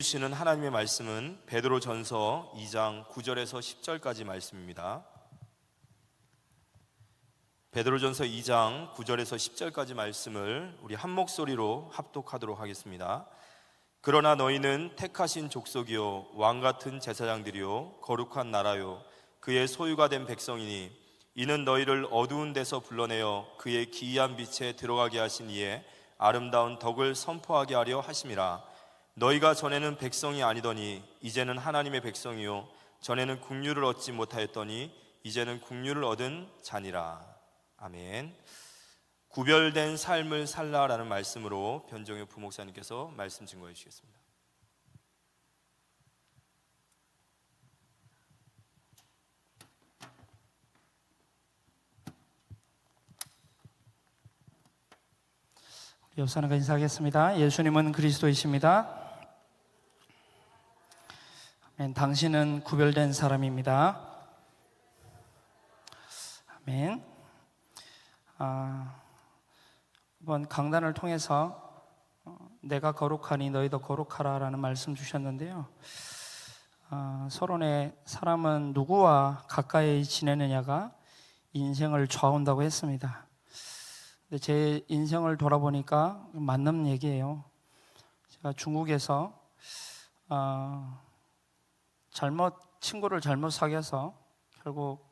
주시는 하나님의 말씀은 베드로전서 2장 9절에서 10절까지 말씀입니다. 베드로전서 2장 9절에서 10절까지 말씀을 우리 한 목소리로 합독하도록 하겠습니다. 그러나 너희는 택하신 족속이요 왕 같은 제사장들이요 거룩한 나라요 그의 소유가 된 백성이니 이는 너희를 어두운 데서 불러내어 그의 기이한 빛에 들어가게 하신 이의 아름다운 덕을 선포하게 하려 하심이라. 너희가 전에는 백성이 아니더니 이제는 하나님의 백성이요 전에는 국류를 얻지 못하였더니 이제는 국류를 얻은 자니라. 아멘. 구별된 삶을 살라라는 말씀으로 변종혁 부목사님께서 말씀 증거해 주시겠습니다. 옆 사람과 인사하겠습니다. 예수님은 그리스도이십니다. 아멘. 당신은 구별된 사람입니다. 아멘. 이번 강단을 통해서 내가 거룩하니 너희도 거룩하라 라는 말씀 주셨는데요. 서론에 사람은 누구와 가까이 지내느냐가 인생을 좌우한다고 했습니다. 근데 제 인생을 돌아보니까 맞는 얘기예요. 제가 중국에서 친구를 잘못 사귀어서 결국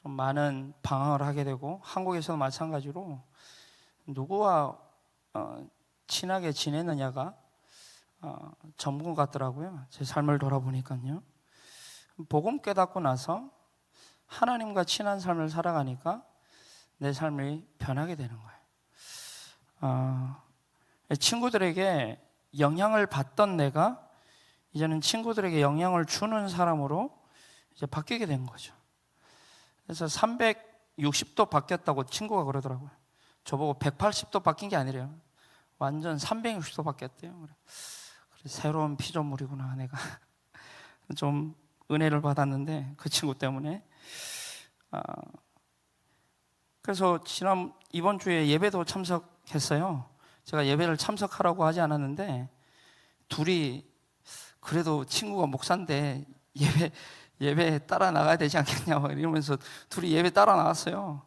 좀 많은 방황을 하게 되고, 한국에서도 마찬가지로 누구와 친하게 지내느냐가 전부 같더라고요. 제 삶을 돌아보니까요. 복음 깨닫고 나서 하나님과 친한 삶을 살아가니까 내 삶이 변하게 되는 거예요. 친구들에게 영향을 받던 내가 이제는 친구들에게 영향을 주는 사람으로 이제 바뀌게 된 거죠. 그래서 360도 바뀌었다고 친구가 그러더라고요. 저보고 180도 바뀐 게 아니래요. 완전 360도 바뀌었대요. 그래, 새로운 피조물이구나 내가. 좀 은혜를 받았는데 그 친구 때문에. 그래서 이번 주에 예배도 참석했어요. 제가 예배를 참석하라고 하지 않았는데 둘이 그래도 친구가 목사인데 예배 따라 나가야 되지 않겠냐고 이러면서 둘이 예배 따라 나갔어요.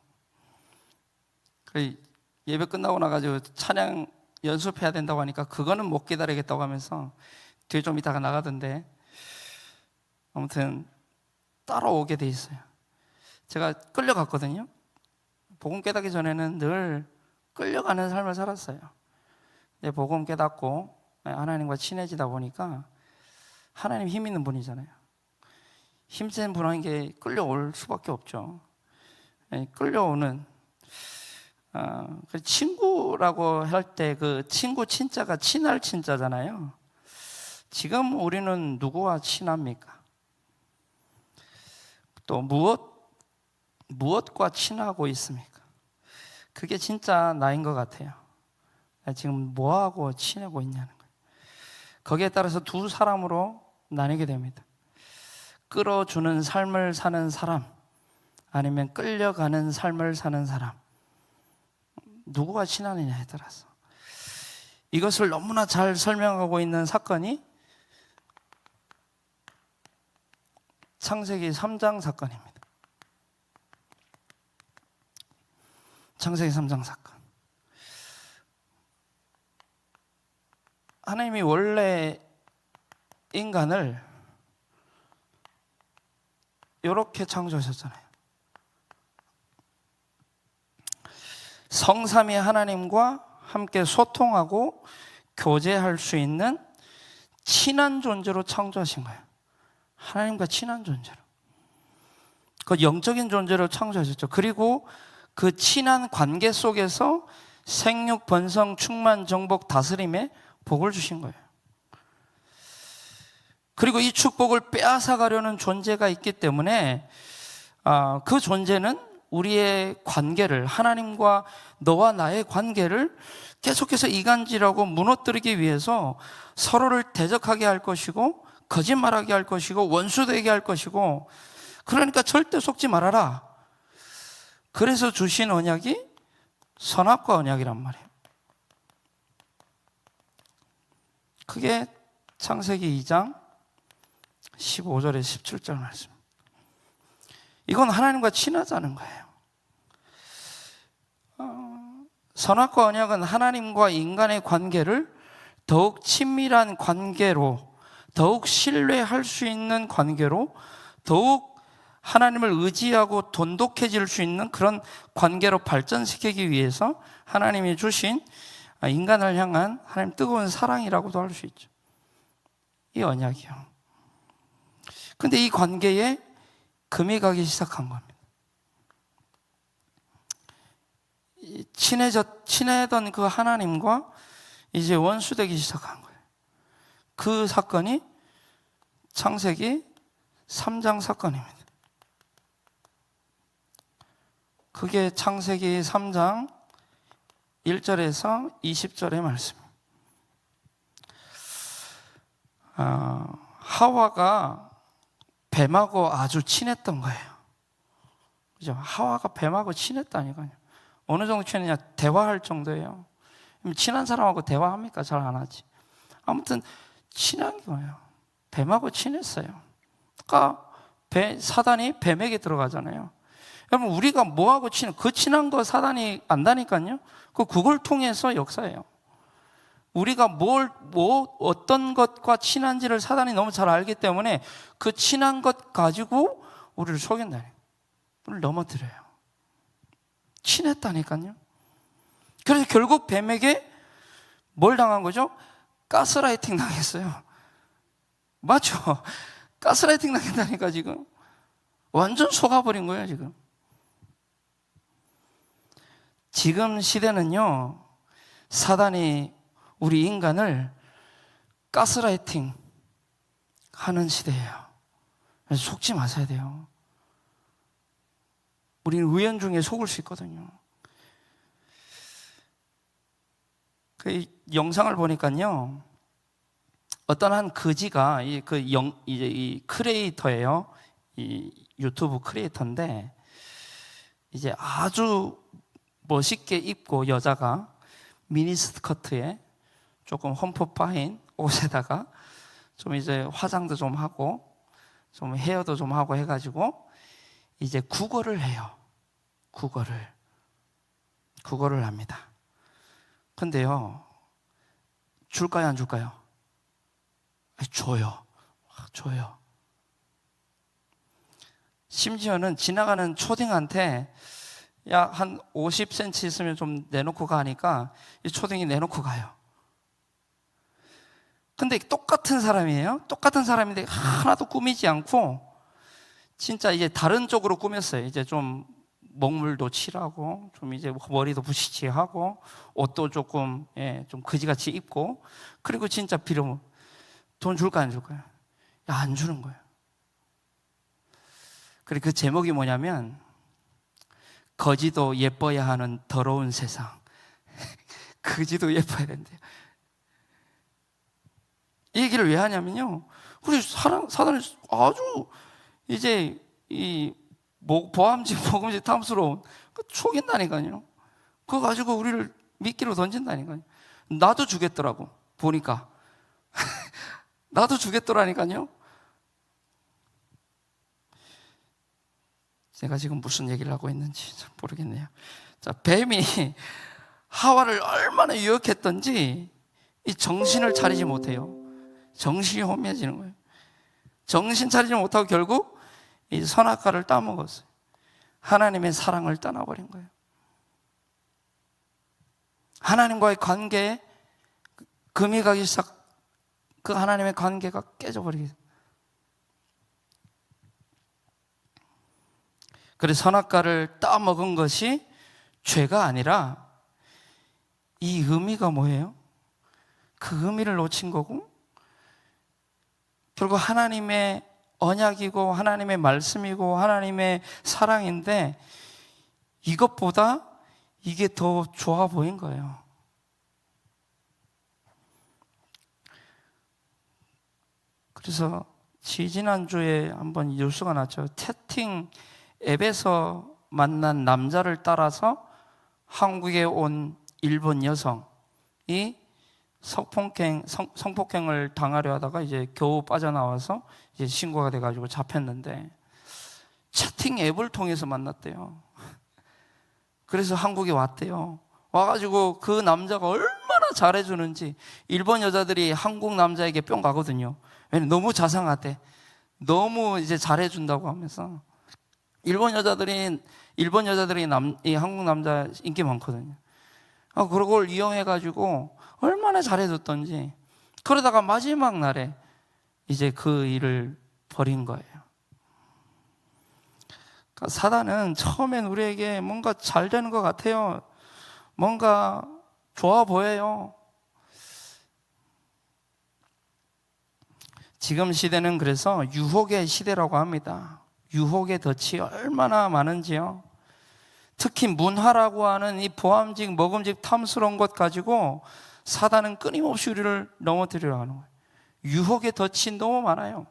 예배 끝나고 나가지고 찬양 연습해야 된다고 하니까 그거는 못 기다리겠다고 하면서 뒤에 좀 이따가 나가던데, 아무튼 따라오게 돼 있어요. 제가 끌려갔거든요. 복음 깨닫기 전에는 늘 끌려가는 삶을 살았어요. 근데 복음 깨닫고 하나님과 친해지다 보니까 하나님 힘 있는 분이잖아요. 힘센 분한 게 끌려올 수밖에 없죠. 끌려오는 친구라고 할 때 그 친구 친자가 친할 친자잖아요. 지금 우리는 누구와 친합니까? 또 무엇과 친하고 있습니까? 그게 진짜 나인 것 같아요. 지금 뭐하고 친하고 있냐는 거예요. 거기에 따라서 두 사람으로 나뉘게 됩니다. 끌어주는 삶을 사는 사람, 아니면 끌려가는 삶을 사는 사람. 누구와 친하느냐에 따라서. 이것을 너무나 잘 설명하고 있는 사건이 창세기 3장 사건입니다. 창세기 3장 사건. 하나님이 원래 인간을 이렇게 창조하셨잖아요. 성삼위 하나님과 함께 소통하고 교제할 수 있는 친한 존재로 창조하신 거예요. 하나님과 친한 존재로. 그 영적인 존재로 창조하셨죠. 그리고 그 친한 관계 속에서 생육, 번성, 충만, 정복, 다스림에 복을 주신 거예요. 그리고 이 축복을 빼앗아가려는 존재가 있기 때문에 그 존재는 우리의 관계를, 하나님과 너와 나의 관계를 계속해서 이간질하고 무너뜨리기 위해서 서로를 대적하게 할 것이고, 거짓말하게 할 것이고, 원수되게 할 것이고, 그러니까 절대 속지 말아라. 그래서 주신 언약이 선악과 언약이란 말이에요. 그게 창세기 2장 15절에 17절 말씀. 이건 하나님과 친하자는 거예요. 선악과 언약은 하나님과 인간의 관계를 더욱 친밀한 관계로, 더욱 신뢰할 수 있는 관계로, 더욱 하나님을 의지하고 돈독해질 수 있는 그런 관계로 발전시키기 위해서 하나님이 주신 인간을 향한 하나님 뜨거운 사랑이라고도 할 수 있죠. 이 언약이요. 근데 이 관계에 금이 가기 시작한 겁니다. 친해던 그 하나님과 이제 원수되기 시작한 거예요. 그 사건이 창세기 3장 사건입니다. 그게 창세기 3장 1절에서 20절의 말씀. 하와가 뱀하고 아주 친했던 거예요. 그죠? 하와가 뱀하고 친했다니까요. 어느 정도 친했냐? 대화할 정도예요. 친한 사람하고 대화합니까? 잘 안 하지. 아무튼 친한 거예요. 뱀하고 친했어요. 그러니까 사단이 뱀에게 들어가잖아요. 여러분, 우리가 뭐하고 그 친한 거 사단이 안다니까요. 그걸 통해서 역사예요. 우리가 어떤 것과 친한지를 사단이 너무 잘 알기 때문에 그 친한 것 가지고 우리를 속인다니까요. 우리를 넘어뜨려요. 친했다니까요. 그래서 결국 뱀에게 뭘 당한 거죠? 가스라이팅 당했어요. 맞죠? 가스라이팅 당했다니까 지금. 완전 속아버린 거예요 지금. 지금 시대는요, 사단이 우리 인간을 가스라이팅 하는 시대예요. 그래서 속지 마셔야 돼요. 우리는 우연중에 속을 수 있거든요. 그 영상을 보니까요, 어떤 한 거지가 이 크리에이터예요. 이 유튜브 크리에이터인데, 이제 아주 멋있게 입고 여자가 미니스커트에 조금 험프 파인 옷에다가 좀 이제 화장도 좀 하고 좀 헤어도 좀 하고 해가지고 이제 국어를 해요. 국어를 합니다. 근데요, 줄까요, 안 줄까요? 줘요. 심지어는 지나가는 초딩한테 야, 한 50cm 있으면 좀 내놓고 가니까 이 초딩이 내놓고 가요. 근데 똑같은 사람이에요. 똑같은 사람인데 하나도 꾸미지 않고 진짜 이제 다른 쪽으로 꾸몄어요. 이제 좀 먹물도 칠하고 좀 이제 머리도 부시치하고 옷도 조금 좀 거지같이 입고, 그리고 진짜 빌어먹. 돈 줄까 안 줄까요? 야, 안 주는 거예요. 그리고 그 제목이 뭐냐면 거지도 예뻐야 하는 더러운 세상. 거지도 예뻐야 된대요. 이 얘기를 왜 하냐면요, 우리 사단이 아주 이제 이 보암직 먹음직 탐스러운 속인다니까요. 그거 가지고 우리를 미끼로 던진다니까요. 나도 주겠더라고 보니까. 나도 주겠더라니까요. 제가 지금 무슨 얘기를 하고 있는지 잘 모르겠네요. 자, 뱀이 하와를 얼마나 유혹했던지 이 정신을 차리지 못해요. 정신이 혼미해지는 거예요. 정신 차리지 못하고 결국 이 선악과를 따먹었어요. 하나님의 사랑을 떠나버린 거예요. 하나님과의 관계에 금이 가기 시작, 그 하나님의 관계가 깨져버리게. 그래서 선악과를 따먹은 것이 죄가 아니라 이 의미가 뭐예요? 그 의미를 놓친 거고, 결국 하나님의 언약이고 하나님의 말씀이고 하나님의 사랑인데 이것보다 이게 더 좋아 보인 거예요. 그래서 지지난주에 한번 뉴스가 났죠. 채팅 앱에서 만난 남자를 따라서 한국에 온 일본 여성이 성폭행을 당하려 하다가 이제 겨우 빠져나와서 이제 신고가 돼가지고 잡혔는데 채팅 앱을 통해서 만났대요. 그래서 한국에 왔대요. 와가지고 그 남자가 얼마나 잘해주는지 일본 여자들이 한국 남자에게 뿅 가거든요. 왜냐면 너무 자상하대. 너무 이제 잘해준다고 하면서 일본 여자들이 이 한국 남자 인기 많거든요. 그걸 이용해가지고 얼마나 잘해줬던지. 그러다가 마지막 날에 이제 그 일을 벌인 거예요. 그러니까 사단은 처음엔 우리에게 뭔가 잘 되는 것 같아요. 뭔가 좋아 보여요. 지금 시대는 그래서 유혹의 시대라고 합니다. 유혹의 덫이 얼마나 많은지요. 특히 문화라고 하는 이 보암직, 먹음직, 탐스러운 것 가지고 사단은 끊임없이 우리를 넘어뜨리려 하는 거예요. 유혹의 덫이 너무 많아요.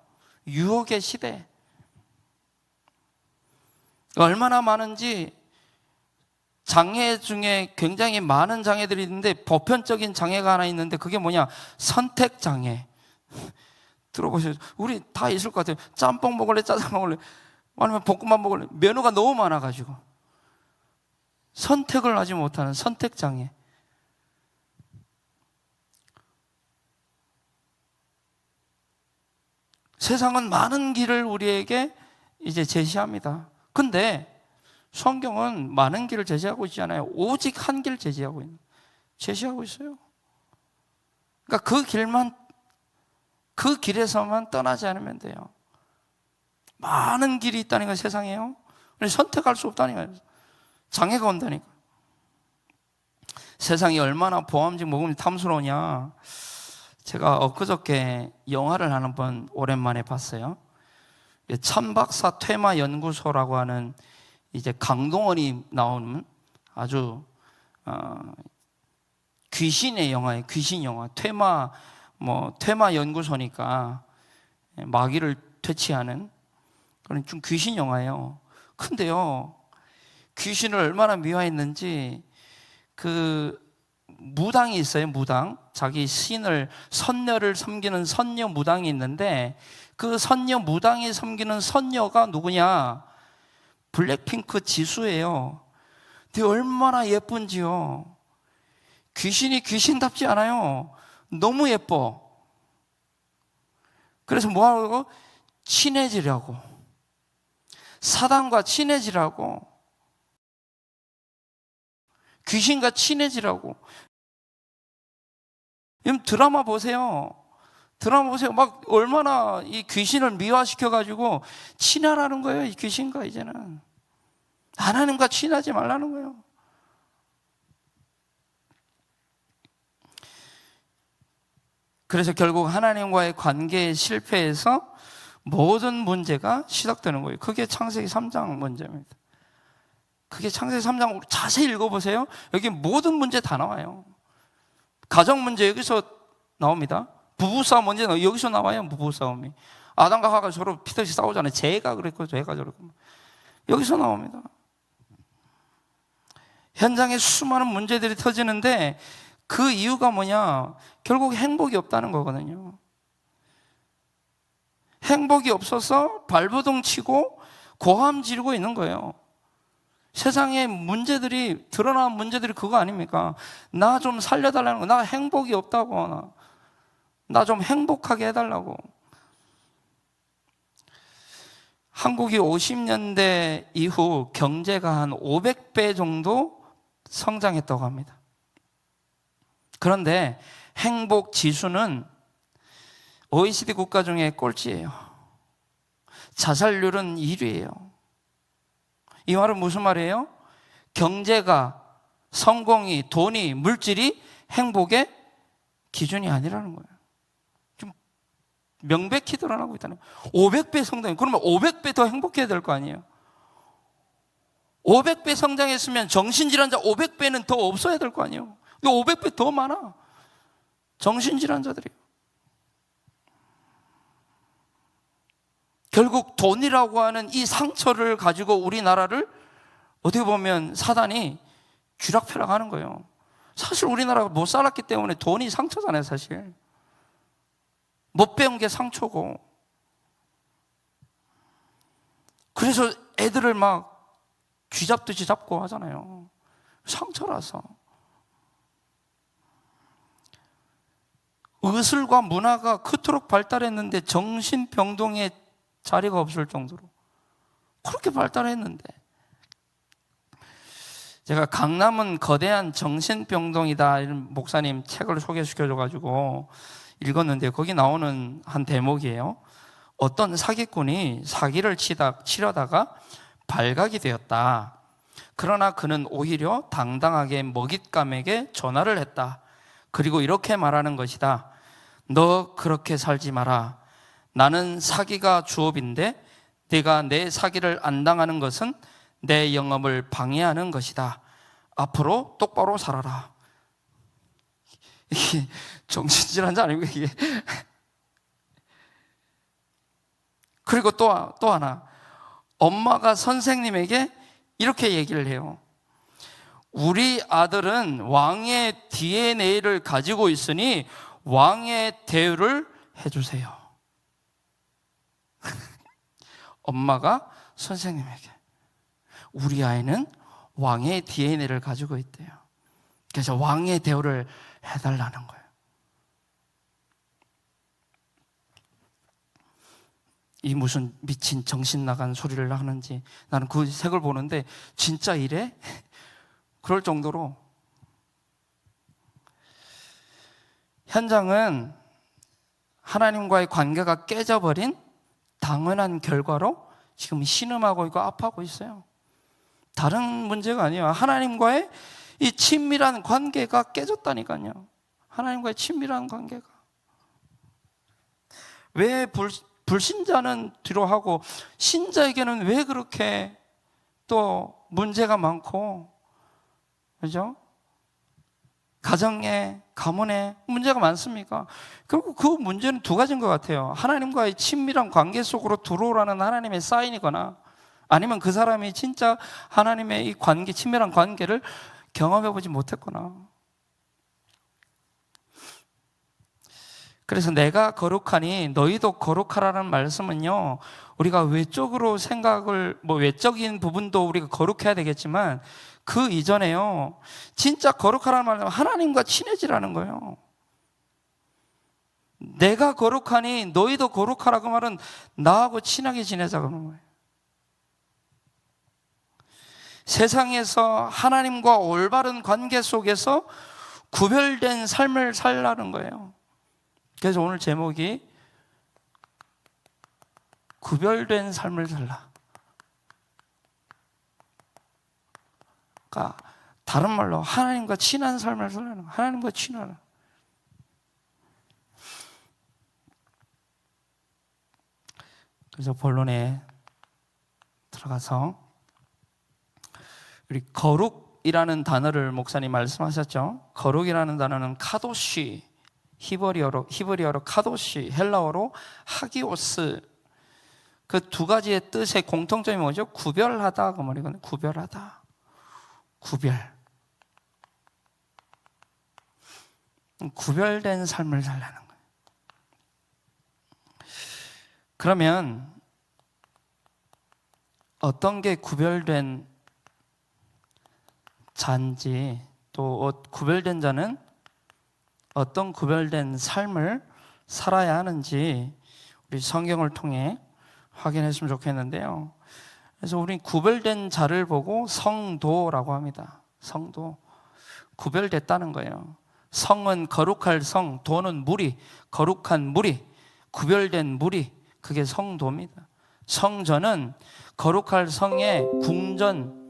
유혹의 시대. 얼마나 많은지 장애 중에 굉장히 많은 장애들이 있는데 보편적인 장애가 하나 있는데 그게 뭐냐? 선택장애. 들어보세요. 우리 다 있을 것 같아요. 짬뽕 먹을래? 짜장 먹을래? 아니면 볶음밥 먹을래? 메뉴가 너무 많아가지고 선택을 하지 못하는 선택장애. 세상은 많은 길을 우리에게 이제 제시합니다. 근데 성경은 많은 길을 제시하고 있지 않아요. 오직 한 길 제시하고 있어요. 그러니까 그 길에서만 떠나지 않으면 돼요. 많은 길이 있다는 건 세상에요. 선택할 수 없다는 거예요. 장애가 온다니까. 세상이 얼마나 보암직 먹음직 탐스러우냐. 제가 엊그저께 영화를 하나 번 오랜만에 봤어요. 천박사 퇴마 연구소라고 하는 이제 강동원이 나오는 아주 귀신의 영화예요. 귀신 영화. 퇴마 연구소니까 마귀를 퇴치하는 그런 좀 귀신 영화예요. 근데요, 귀신을 얼마나 미화했는지 그 무당이 있어요. 무당. 자기 선녀를 섬기는 선녀 무당이 있는데 그 선녀 무당이 섬기는 선녀가 누구냐? 블랙핑크 지수예요. 근데 얼마나 예쁜지요. 귀신이 귀신답지 않아요. 너무 예뻐. 그래서 뭐하고? 친해지려고. 사단과 친해지라고. 귀신과 친해지라고. 여러분 드라마 보세요. 막 얼마나 이 귀신을 미화시켜가지고 친하라는 거예요. 이 귀신과 이제는. 하나님과 친하지 말라는 거예요. 그래서 결국 하나님과의 관계에 실패해서 모든 문제가 시작되는 거예요. 그게 창세기 3장 문제입니다. 그게 창세기 3장 자세히 읽어보세요. 여기 모든 문제 다 나와요. 가정 문제 여기서 나옵니다. 부부싸움 문제 여기서 나와요. 부부싸움이. 아담과 하와가 서로 피터시 싸우잖아요. 제가 그랬고 제가 저랬고. 여기서 나옵니다. 현장에 수많은 문제들이 터지는데 그 이유가 뭐냐? 결국 행복이 없다는 거거든요. 행복이 없어서 발버둥 치고 고함 지르고 있는 거예요. 세상에 드러난 문제들이 그거 아닙니까? 나 좀 살려달라는 거. 나 행복이 없다고. 나 좀 행복하게 해달라고. 한국이 50년대 이후 경제가 한 500배 정도 성장했다고 합니다. 그런데 행복 지수는 OECD 국가 중에 꼴찌예요. 자살률은 1위예요. 이 말은 무슨 말이에요? 경제가, 성공이, 돈이, 물질이 행복의 기준이 아니라는 거예요. 좀 명백히 드러나고 있다는 거예요. 500배 성장, 그러면 500배 더 행복해야 될 거 아니에요? 500배 성장했으면 정신질환자 500배는 더 없어야 될 거 아니에요? 근데 500배 더 많아. 정신질환자들이. 결국 돈이라고 하는 이 상처를 가지고 우리나라를 어떻게 보면 사단이 쥐락펴락하는 거예요. 사실 우리나라가 못 살았기 때문에 돈이 상처잖아요. 사실 못 배운 게 상처고, 그래서 애들을 막 쥐잡듯이 잡고 하잖아요. 상처라서. 의술과 문화가 그토록 발달했는데 정신병동에 자리가 없을 정도로 그렇게 발달했는데, 제가 강남은 거대한 정신병동이다 이런 목사님 책을 소개시켜줘가지고 읽었는데, 거기 나오는 한 대목이에요. 어떤 사기꾼이 사기를 치려다가 발각이 되었다. 그러나 그는 오히려 당당하게 먹잇감에게 전화를 했다. 그리고 이렇게 말하는 것이다. 너 그렇게 살지 마라. 나는 사기가 주업인데 네가 내 사기를 안 당하는 것은 내 영업을 방해하는 것이다. 앞으로 똑바로 살아라. 이게 정신질환자 아니고 이게. 그리고 또 하나, 엄마가 선생님에게 이렇게 얘기를 해요. 우리 아들은 왕의 DNA를 가지고 있으니 왕의 대우를 해주세요. 엄마가 선생님에게, 우리 아이는 왕의 DNA를 가지고 있대요. 그래서 왕의 대우를 해달라는 거예요. 이 무슨 미친 정신 나간 소리를 하는지, 나는 그 책을 보는데 진짜 이래? 그럴 정도로. 현장은 하나님과의 관계가 깨져버린 당연한 결과로 지금 신음하고 있고 아파하고 있어요. 다른 문제가 아니에요. 하나님과의 이 친밀한 관계가 깨졌다니까요. 하나님과의 친밀한 관계가. 왜 불신자는 뒤로 하고 신자에게는 왜 그렇게 또 문제가 많고, 그죠? 가정에, 가문에 문제가 많습니까? 결국 그 문제는 두 가지인 것 같아요. 하나님과의 친밀한 관계 속으로 들어오라는 하나님의 사인이거나, 아니면 그 사람이 진짜 하나님의 이 관계, 친밀한 관계를 경험해보지 못했거나. 그래서 내가 거룩하니 너희도 거룩하라는 말씀은요, 우리가 외적으로 생각을, 외적인 부분도 우리가 거룩해야 되겠지만 그 이전에요, 진짜 거룩하라는 말은 하나님과 친해지라는 거예요. 내가 거룩하니 너희도 거룩하라고 말은 나하고 친하게 지내자 그러는 거예요. 세상에서 하나님과 올바른 관계 속에서 구별된 삶을 살라는 거예요. 그래서 오늘 제목이 구별된 삶을 살라. 그러니까 다른 말로 하나님과 친한 삶을 살라는 거예요. 하나님과 친하라. 그래서 본론에 들어가서 우리 거룩이라는 단어를 목사님 말씀하셨죠. 거룩이라는 단어는 카도시, 히브리어로 카도시, 헬라어로 하기오스, 그 두 가지의 뜻의 공통점이 뭐죠? 구별하다 그 말이거든요. 구별하다, 구별. 구별된 삶을 살라는 거예요. 그러면 어떤 게 구별된 자인지, 또 구별된 자는 어떤 구별된 삶을 살아야 하는지 우리 성경을 통해 확인했으면 좋겠는데요. 그래서 우리 구별된 자를 보고 성도라고 합니다. 성도, 구별됐다는 거예요. 성은 거룩할 성, 도는 무리, 거룩한 무리, 구별된 무리, 그게 성도입니다. 성전은 거룩할 성의 궁전,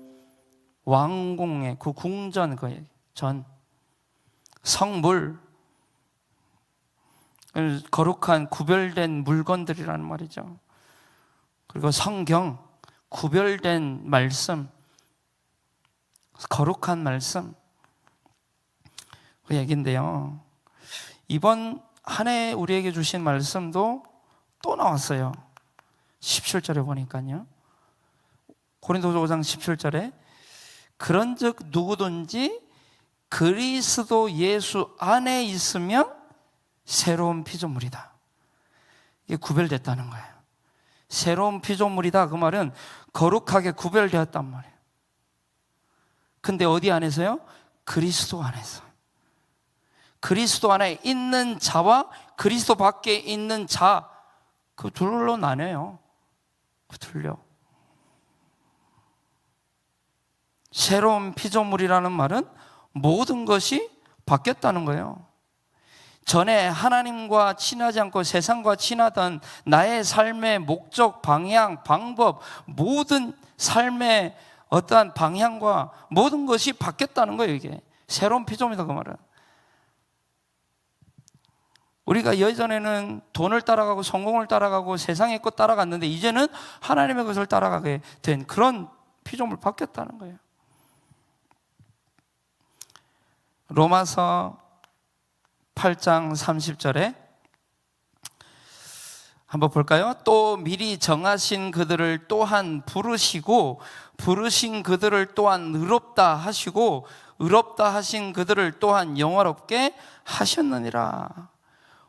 왕궁의 그 궁전, 그 전, 성물, 거룩한 구별된 물건들이라는 말이죠. 그리고 성경, 구별된 말씀, 거룩한 말씀, 그 얘기인데요. 이번 한 해 우리에게 주신 말씀도 또 나왔어요. 17절에 보니까요. 고린도서 5장 17절에 그런즉 누구든지 그리스도 예수 안에 있으면 새로운 피조물이다. 이게 구별됐다는 거예요. 새로운 피조물이다, 그 말은 거룩하게 구별되었단 말이에요. 근데 어디 안에서요? 그리스도 안에서. 그리스도 안에 있는 자와 그리스도 밖에 있는 자, 그 둘로 나뉘어요. 그 둘요. 새로운 피조물이라는 말은 모든 것이 바뀌었다는 거예요. 전에 하나님과 친하지 않고 세상과 친하던 나의 삶의 목적, 방향, 방법, 모든 삶의 어떠한 방향과 모든 것이 바뀌었다는 거예요. 이게 새로운 피조물이다, 그 말은. 우리가 예전에는 돈을 따라가고 성공을 따라가고 세상의 것 따라갔는데 이제는 하나님의 것을 따라가게 된 그런 피조물 바뀌었다는 거예요. 로마서 8장 30절에 한번 볼까요? 또 미리 정하신 그들을 또한 부르시고 부르신 그들을 또한 의롭다 하시고 의롭다 하신 그들을 또한 영화롭게 하셨느니라.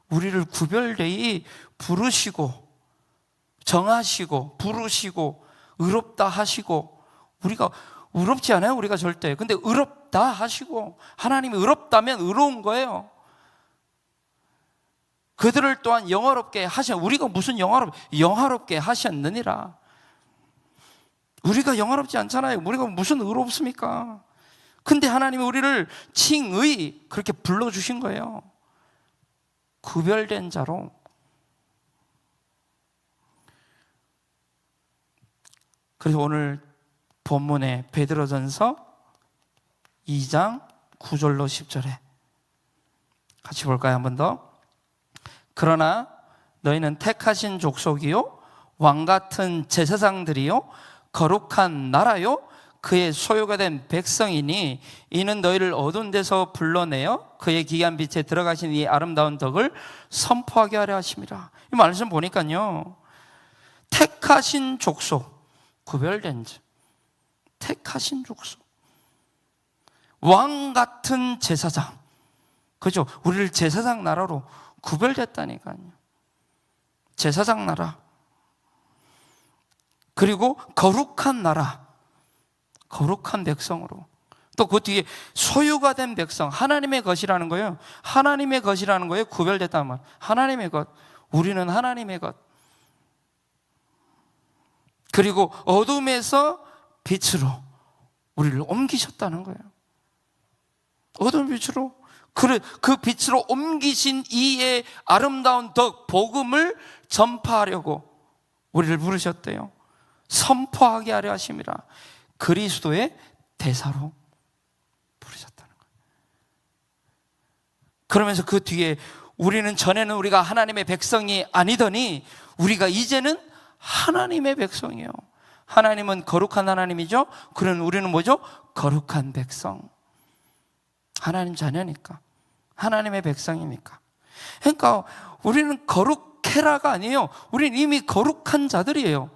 우리를 구별되이 부르시고 정하시고 부르시고 의롭다 하시고, 우리가 의롭지 않아요, 우리가 절대. 근데 의롭다 하시고, 하나님이 의롭다면 의로운 거예요. 그들을 또한 영화롭게 우리가 무슨 영화롭게 하셨느니라. 우리가 영화롭지 않잖아요. 우리가 무슨 의롭습니까? 근데 하나님이 우리를 칭의 그렇게 불러주신 거예요. 구별된 자로. 그래서 오늘 본문의 베드로전서 2장 9절로 10절에 같이 볼까요? 한 번 더. 그러나 너희는 택하신 족속이요 왕같은 제사장들이요 거룩한 나라요 그의 소유가 된 백성이니 이는 너희를 어두운 데서 불러내어 그의 기이한 빛에 들어가신 이 아름다운 덕을 선포하게 하려 하심이라. 이 말씀 보니까요, 택하신 족속, 구별된 자, 택하신 족속, 왕같은 제사장, 그죠? 우리를 제사장 나라로 구별됐다니까요. 제사장 나라. 그리고 거룩한 나라, 거룩한 백성으로. 또 그 뒤에 소유가 된 백성, 하나님의 것이라는 거예요. 하나님의 것이라는 거예요. 구별됐다는 말. 하나님의 것. 우리는 하나님의 것. 그리고 어둠에서 빛으로 우리를 옮기셨다는 거예요. 어둠 빛으로. 그 빛으로 옮기신 이의 아름다운 덕, 복음을 전파하려고 우리를 부르셨대요. 선포하게 하려 하심이라. 그리스도의 대사로 부르셨다는 거예요. 그러면서 그 뒤에 우리는 전에는 우리가 하나님의 백성이 아니더니 우리가 이제는 하나님의 백성이에요. 하나님은 거룩한 하나님이죠. 그러면 우리는 뭐죠? 거룩한 백성. 하나님 자녀니까, 하나님의 백성이니까. 그러니까 우리는 거룩해라가 아니에요. 우리는 이미 거룩한 자들이에요.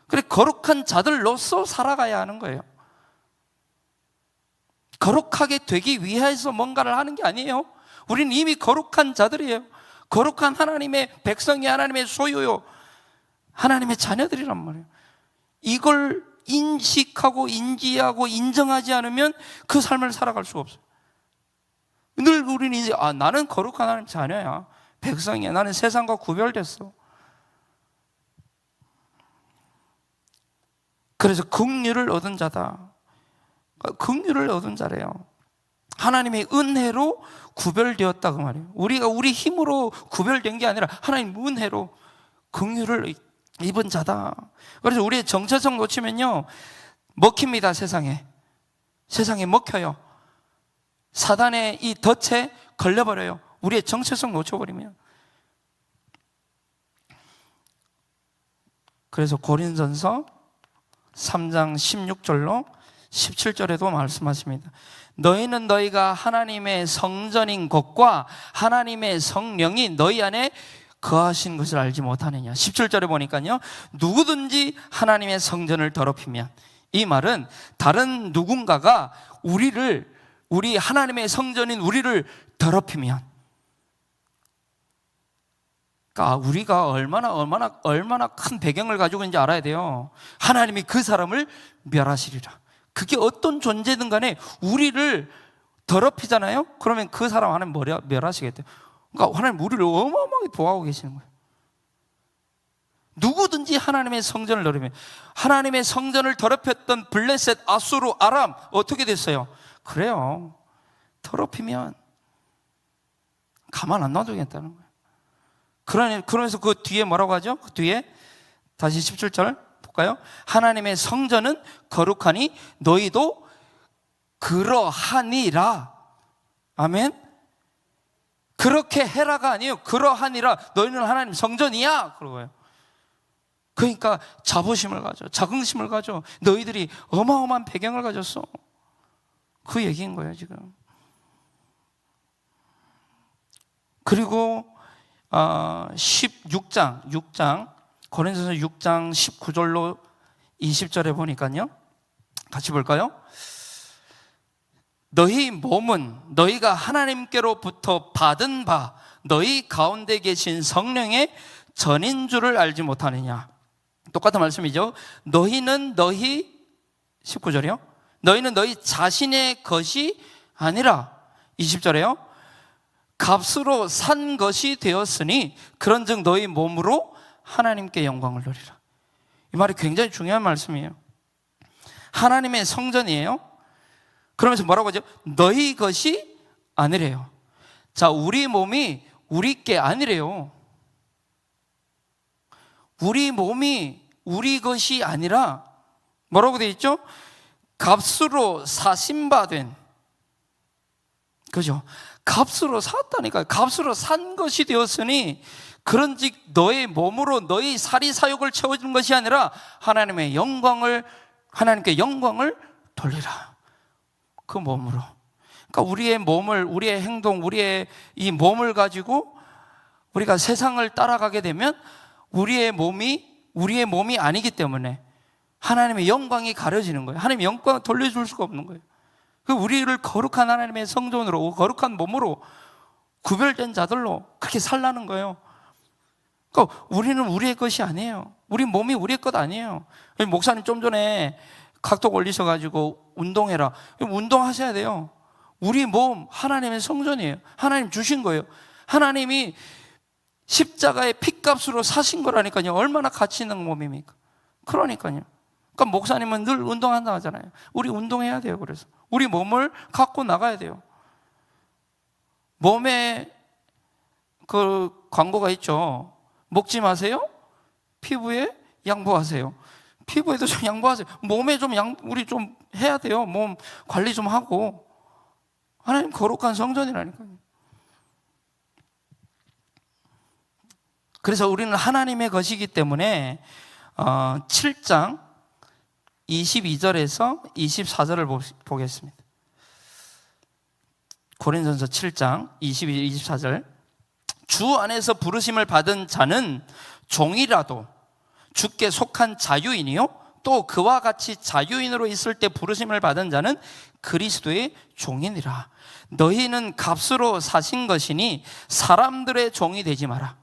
그래, 거룩한 자들로서 살아가야 하는 거예요. 거룩하게 되기 위해서 뭔가를 하는 게 아니에요. 우리는 이미 거룩한 자들이에요. 거룩한 하나님의 백성이 하나님의 소유요, 하나님의 자녀들이란 말이에요. 이걸 인식하고 인지하고 인정하지 않으면 그 삶을 살아갈 수가 없어요. 늘 우리는 이제 나는 거룩한 하나님 자녀야, 백성이야, 나는 세상과 구별됐어. 그래서 긍휼을 얻은 자다. 긍휼을 얻은 자래요. 하나님의 은혜로 구별되었다, 그 말이에요. 우리가 우리 힘으로 구별된 게 아니라 하나님 은혜로 긍휼을 입은 자다. 그래서 우리의 정체성 놓치면요, 먹힙니다. 세상에 먹혀요. 사단의 이 덫에 걸려버려요. 우리의 정체성 놓쳐버리면. 그래서 고린전서 3장 16절로 17절에도 말씀하십니다. 너희는 너희가 하나님의 성전인 것과 하나님의 성령이 너희 안에 거하신 것을 알지 못하느냐. 17절에 보니까요, 누구든지 하나님의 성전을 더럽히면, 이 말은 다른 누군가가 우리를 우리 하나님의 성전인 우리를 더럽히면, 그러니까 우리가 얼마나 큰 배경을 가지고 있는지 알아야 돼요. 하나님이 그 사람을 멸하시리라. 그게 어떤 존재든 간에 우리를 더럽히잖아요. 그러면 그 사람 하나님 멸하시겠대요. 그러니까 하나님 우리를 어마어마하게 보호하고 계시는 거예요. 누구든지 하나님의 성전을 더럽히면, 하나님의 성전을 더럽혔던 블레셋, 아수르, 아람 어떻게 됐어요? 그래요. 더럽히면 가만 안 놔두겠다는 거예요. 그러면서 그 뒤에 뭐라고 하죠? 그 뒤에 다시 17절 볼까요? 하나님의 성전은 거룩하니 너희도 그러하니라. 아멘. 그렇게 해라가 아니에요. 그러하니라. 너희는 하나님 성전이야. 그러고요. 그러니까 자부심을 가져, 자긍심을 가져. 너희들이 어마어마한 배경을 가졌어. 그 얘기인 거예요 지금. 그리고 6장 고린도서 6장 19절로 20절에 보니까요, 같이 볼까요? 너희 몸은 너희가 하나님께로부터 받은 바 너희 가운데 계신 성령의 전인 줄을 알지 못하느냐. 똑같은 말씀이죠. 너희는 너희 19절이요. 너희는 너희 자신의 것이 아니라 20절에요. 값으로 산 것이 되었으니 그런즉 너희 몸으로 하나님께 영광을 누리라. 이 말이 굉장히 중요한 말씀이에요. 하나님의 성전이에요. 그러면서 뭐라고 하죠? 너희 것이 아니래요. 자, 우리 몸이 우리 게 아니래요. 우리 몸이 우리 것이 아니라 뭐라고 되어 있죠? 값으로 사신 바 된, 그죠? 값으로 샀다니까요. 값으로 산 것이 되었으니 그런즉 너의 몸으로 너의 사리사욕을 채워주는 것이 아니라 하나님께 영광을 돌리라. 그 몸으로. 그러니까 우리의 몸을, 우리의 행동, 우리의 이 몸을 가지고 우리가 세상을 따라가게 되면 우리의 몸이 아니기 때문에 하나님의 영광이 가려지는 거예요. 하나님의 영광을 돌려줄 수가 없는 거예요. 우리를 거룩한 하나님의 성전으로, 거룩한 몸으로 구별된 자들로 그렇게 살라는 거예요. 그러니까 우리는 우리의 것이 아니에요. 우리 몸이 우리의 것 아니에요. 목사님 좀 전에 각독 올리셔가지고 운동해라. 운동하셔야 돼요. 우리 몸 하나님의 성전이에요. 하나님 주신 거예요. 하나님이 십자가의 핏값으로 사신 거라니까요. 얼마나 가치 있는 몸입니까? 그러니까요. 그러니까 목사님은 늘 운동한다 하잖아요. 우리 운동해야 돼요. 그래서 우리 몸을 갖고 나가야 돼요. 몸에 그 광고가 있죠. 먹지 마세요. 피부에 양보하세요. 피부에도 좀 양보하세요. 몸에 좀 우리 좀 해야 돼요. 몸 관리 좀 하고. 하나님 거룩한 성전이라니까요. 그래서 우리는 하나님의 것이기 때문에 7장 22절에서 24절을 보겠습니다. 고린도전서 7장 22, 24절. 주 안에서 부르심을 받은 자는 종이라도 주께 속한 자유인이요 또 그와 같이 자유인으로 있을 때 부르심을 받은 자는 그리스도의 종이니라. 너희는 값으로 사신 것이니 사람들의 종이 되지 마라.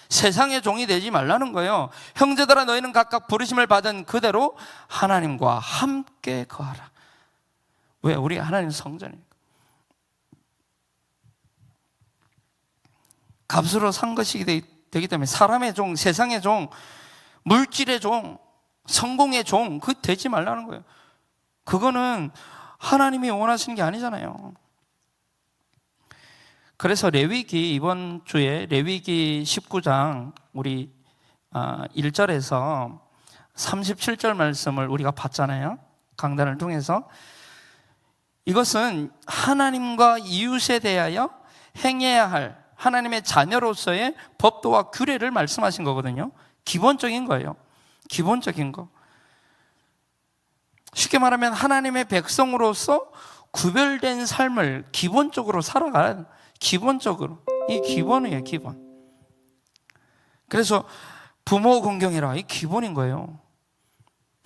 세상의 종이 되지 말라는 거예요. 형제들아 너희는 각각 부르심을 받은 그대로 하나님과 함께 거하라. 왜? 우리 하나님 성전이니까. 값으로 산 것이 되기 때문에 사람의 종, 세상의 종, 물질의 종, 성공의 종, 그거 되지 말라는 거예요. 그거는 하나님이 원하시는 게 아니잖아요. 그래서 레위기, 이번 주에 레위기 19장 우리 1절에서 37절 말씀을 우리가 봤잖아요. 강단을 통해서. 이것은 하나님과 이웃에 대하여 행해야 할 하나님의 자녀로서의 법도와 규례를 말씀하신 거거든요. 기본적인 거예요. 기본적인 거. 쉽게 말하면 하나님의 백성으로서 구별된 삶을 기본적으로 살아가야 돼요. 기본적으로. 이 기본이에요, 기본. 그래서 부모 공경해라. 이 기본인 거예요.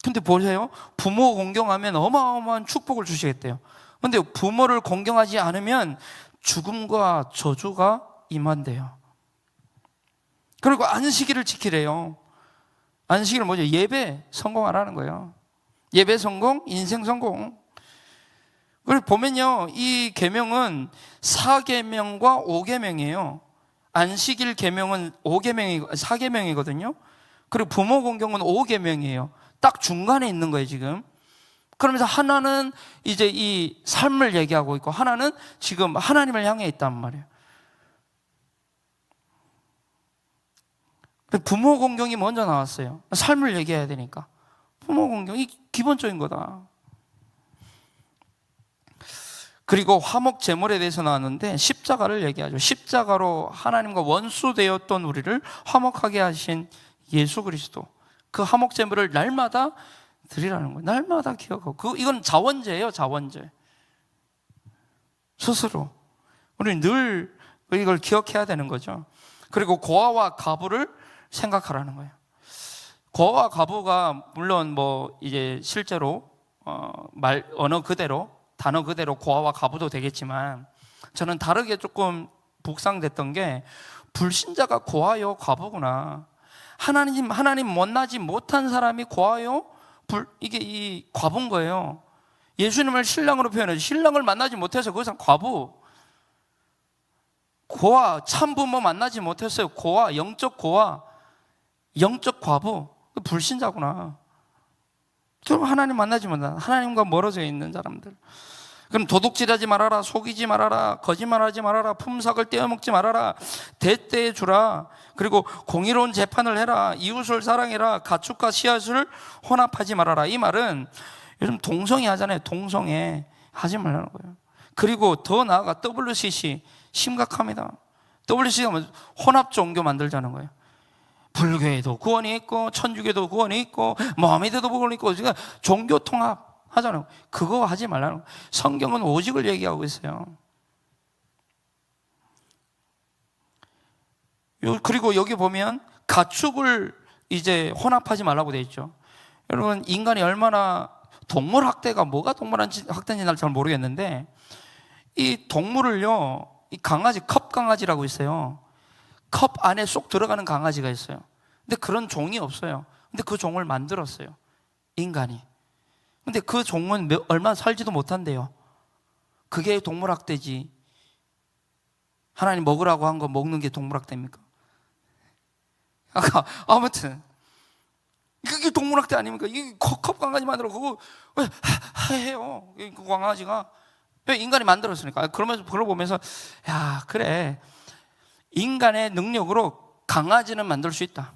근데 보세요. 부모 공경하면 어마어마한 축복을 주시겠대요. 근데 부모를 공경하지 않으면 죽음과 저주가 임한대요. 그리고 안식일을 지키래요. 안식일 뭐죠? 예배 성공하라는 거예요. 예배 성공, 인생 성공. 그리고 보면요, 이 계명은 4계명과 5계명이에요. 안식일 계명은 4계명이거든요. 그리고 부모 공경은 5계명이에요. 딱 중간에 있는 거예요, 지금. 그러면서 하나는 이제 이 삶을 얘기하고 있고, 하나는 지금 하나님을 향해 있단 말이에요. 부모 공경이 먼저 나왔어요. 삶을 얘기해야 되니까. 부모 공경이 기본적인 거다. 그리고 화목 제물에 대해서 나왔는데 십자가를 얘기하죠. 십자가로 하나님과 원수 되었던 우리를 화목하게 하신 예수 그리스도, 그 화목 제물을 날마다 드리라는 거예요. 날마다 기억하고. 이건 자원제예요, 자원제. 스스로 우리는 늘 이걸 기억해야 되는 거죠. 그리고 고아와 과부를 생각하라는 거예요. 고아와 과부가 물론 뭐 이제 실제로 언어 그대로, 단어 그대로 고아와 과부도 되겠지만, 저는 다르게 조금 묵상됐던 게, 불신자가 고아요 과부구나. 하나님 만나지 못한 사람이 고아요, 이게 이 과부인 거예요. 예수님을 신랑으로 표현해서 신랑을 만나지 못해서 그 사람 과부. 고아, 참부모 만나지 못했어요. 고아, 영적 고아, 영적 과부. 불신자구나. 그럼 하나님 만나지 못한, 하나님과 멀어져 있는 사람들. 그럼 도둑질하지 말아라, 속이지 말아라, 거짓말하지 말아라, 품삯을 떼어먹지 말아라, 대대에 주라, 그리고 공의로운 재판을 해라, 이웃을 사랑해라, 가축과 씨앗을 혼합하지 말아라. 이 말은 요즘 동성애 하잖아요. 동성애 하지 말라는 거예요. 그리고 더 나아가 WCC 심각합니다. WCC가 혼합 종교 만들자는 거예요. 불교에도 구원이 있고 천주교도 구원이 있고 모하메드도 구원이 있고, 그러니까 종교 통합 하잖아요. 그거 하지 말라는 거예요. 성경은 오직을 얘기하고 있어요. 그리고 여기 보면 가축을 이제 혼합하지 말라고 되어 있죠. 여러분, 인간이 얼마나 동물 학대가 뭐가 동물 학대인지 날 잘 모르겠는데, 이 동물을요, 이 강아지, 컵 강아지라고 있어요. 컵 안에 쏙 들어가는 강아지가 있어요. 근데 그런 종이 없어요. 근데 그 종을 만들었어요, 인간이. 근데 그 종은 얼마 살지도 못한대요. 그게 동물학대지. 하나님 먹으라고 한 거 먹는 게 동물학대입니까? 아무튼 그게 동물학대 아닙니까? 이게 컵 강아지 만들어 그거 왜 해요? 그 강아지가 왜 인간이 만들었으니까. 그러면서 그걸 보면서, 야, 그래, 인간의 능력으로 강아지는 만들 수 있다.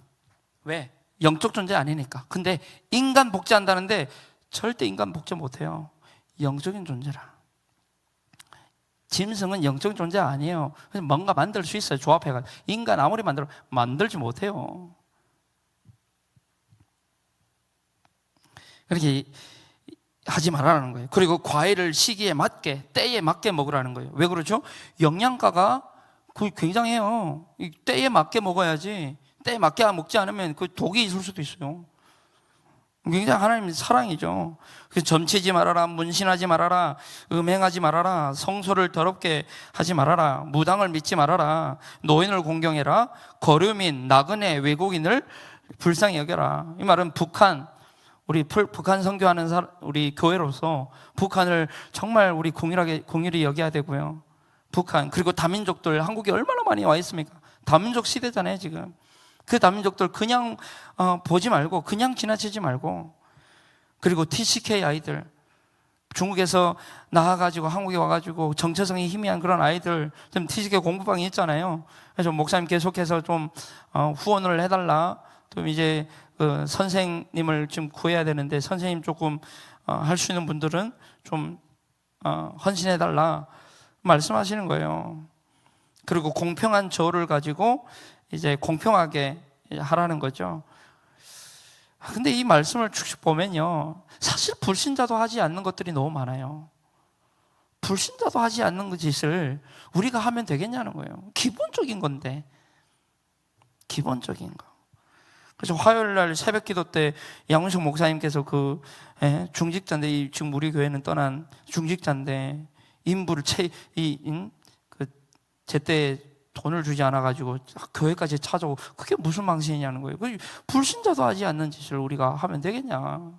왜? 영적 존재 아니니까. 근데 인간 복제한다는데 절대 인간 복제 못해요. 영적인 존재라. 짐승은 영적인 존재 아니에요. 그래서 뭔가 만들 수 있어요, 조합해가지고. 인간 아무리 만들지 못해요. 그렇게 하지 말라는 거예요. 그리고 과일을 시기에 맞게, 때에 맞게 먹으라는 거예요. 왜 그렇죠? 영양가가 굉장해요. 때에 맞게 먹어야지. 때에 맞게 먹지 않으면 그 독이 있을 수도 있어요. 굉장히 하나님의 사랑이죠. 그래서 점치지 말아라, 문신하지 말아라, 음행하지 말아라, 성소를 더럽게 하지 말아라, 무당을 믿지 말아라, 노인을 공경해라, 거류민, 나그네, 외국인을 불쌍히 여겨라. 이 말은 우리 북한 선교하는 우리 교회로서 북한을 정말 우리 공일히 여겨야 되고요. 북한, 그리고 다민족들, 한국에 얼마나 많이 와 있습니까? 다민족 시대잖아요, 지금. 그 다민족들 그냥 보지 말고, 그냥 지나치지 말고. 그리고 TCK 아이들, 중국에서 나와가지고 한국에 와가지고 정체성이 희미한 그런 아이들, 좀 TCK 공부방이 있잖아요. 그래서 목사님 계속해서 좀 후원을 해달라. 좀 이제 그 선생님을 좀 구해야 되는데, 선생님 조금 할 수 있는 분들은 좀 헌신해달라 말씀하시는 거예요. 그리고 공평한 저울을 가지고 이제 공평하게 하라는 거죠. 근데 이 말씀을 쭉 보면요, 사실 불신자도 하지 않는 것들이 너무 많아요. 불신자도 하지 않는 그 짓을 우리가 하면 되겠냐는 거예요. 기본적인 건데, 기본적인 거. 그래서 화요일 날 새벽 기도 때 양훈석 목사님께서 중직자인데, 지금 우리 교회는 떠난 중직자인데, 인부를 제때 돈을 주지 않아가지고 교회까지 찾아오고, 그게 무슨 망신이냐는 거예요. 불신자도 하지 않는 짓을 우리가 하면 되겠냐.